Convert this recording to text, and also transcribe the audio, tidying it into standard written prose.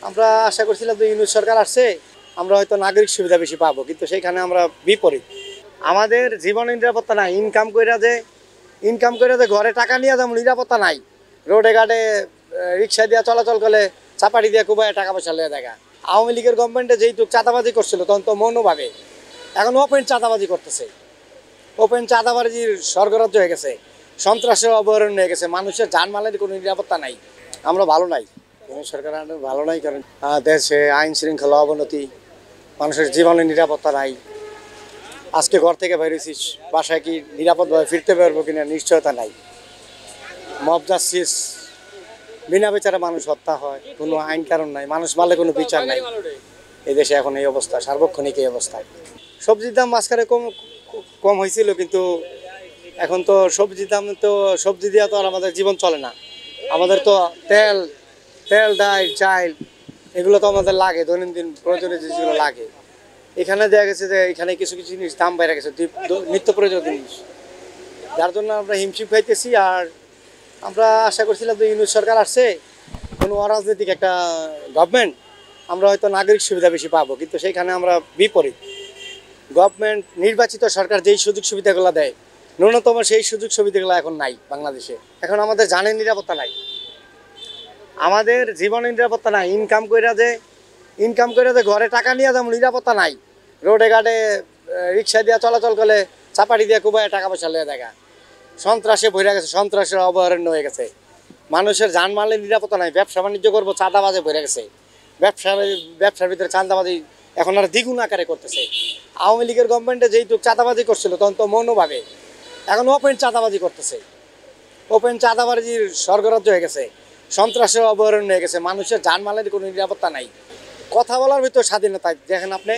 আমরা আশা করছিলাম যে ইউনূস সরকার আসছে আমরা হয়তো নাগরিক সুবিধা বেশি পাবো, কিন্তু সেখানে আমরা বিপরীত। আমাদের জীবনের নিরাপত্তা নাই। ইনকাম করে যে ঘরে টাকা নিয়ে যেমন নিরাপত্তা নাই, রোডে ঘাটে রিক্সা দিয়ে চলাচল করলে চাপাটি দিয়ে কুবায় টাকা পয়সা লিয়ে দেখা। আওয়ামী লীগের গভর্নমেন্টে যেহেতু চাঁদাবাজি করছিল তখন তো মৌনভাবে, এখন ওপেন চাঁদাবাজি করতেছে। ওপেন চাঁদাবাজির স্বর্গরাজ্য হয়ে গেছে, সন্ত্রাসের অভয়ারণ্য হয়ে গেছে, মানুষের জানমালের কোনো নিরাপত্তা নাই। আমরা ভালো নাই, সরকার ভালো নাই, কারণ দেশে আইন শৃঙ্খলা অবনতি, মানুষের জীবনের নিরাপত্তা নাই। আজকে ঘর থেকে বেরিয়েছিস, বাসায় কি নিরাপদভাবে ফিরতে পারবো কিনা নিশ্চয়তা নাই। মব জাস্টিস, বিনা বিচারে মানুষ হত্যা হয়, কোনো আইন কারণ নাই, মানুষ মারলে কোনো বিচার নাই। এই দেশে এখন এই অবস্থা, সার্বক্ষণিক এই অবস্থায়। সবজির দাম মাঝখানে কম কম হয়েছিল, কিন্তু এখন তো সবজি দিয়ে তো আর আমাদের জীবন চলে না। আমাদের তো তেল ডাল চাল এগুলো তো আমাদের লাগে, দৈনন্দিন প্রয়োজনীয় জিনিসগুলো লাগে। এখানে দেখা গেছে যে এখানে কিছু কিছু জিনিস দাম বেড়ে গেছে, নিত্য প্রয়োজনীয় জিনিস, যার জন্য আমরা হিমশিম খাইতেছি। আর আমরা আশা করছিলাম যে ইউনূস সরকার আসছে, কোনো অরাজনৈতিক একটা গভর্নমেন্ট, আমরা হয়তো নাগরিক সুবিধা বেশি পাবো, কিন্তু সেখানে আমরা বিপরীত। গভর্নমেন্ট নির্বাচিত সরকার যেই সুযোগ সুবিধাগুলো দেয়, ন্যূনতম সেই সুযোগ সুবিধাগুলো এখন নাই বাংলাদেশে। এখন আমাদের জানের নিরাপত্তা নাই, আমাদের জীবনের নিরাপত্তা নাই। ইনকাম করে যে ঘরে টাকা নিয়ে যেমন নিরাপত্তা নাই, রোডে ঘাটে রিক্সা দিয়ে চলাচল করলে চাপাটি দিয়ে কুবায় টাকা পয়সা লিয়ে দেখা। সন্ত্রাসে ভরে গেছে, সন্ত্রাসের অভয়ারণ্য হয়ে গেছে, মানুষের জানমালের নিরাপত্তা নাই। ব্যবসা বাণিজ্য করবো, চাঁদাবাজে ভরে গেছে। ব্যবসার ভিতরে চাঁদাবাজি এখন আর দ্বিগুণ আকারে করতেছে। আওয়ামী লীগের গভর্নমেন্টে যেহেতু চাঁদাবাজি করছিল তখন তো মৌনভাবে, এখন ওপেন চাঁদাবাজি করতেছে। ওপেন চাঁদাবাজির স্বর্গরাজ্য হয়ে গেছে, সন্ত্রাসের অভয়ারণ্য হয়ে গেছে, মানুষের জানমালের কোনো নিরাপত্তা নাই। কথা বলার ভিতর স্বাধীনতা, দেখেন আপনি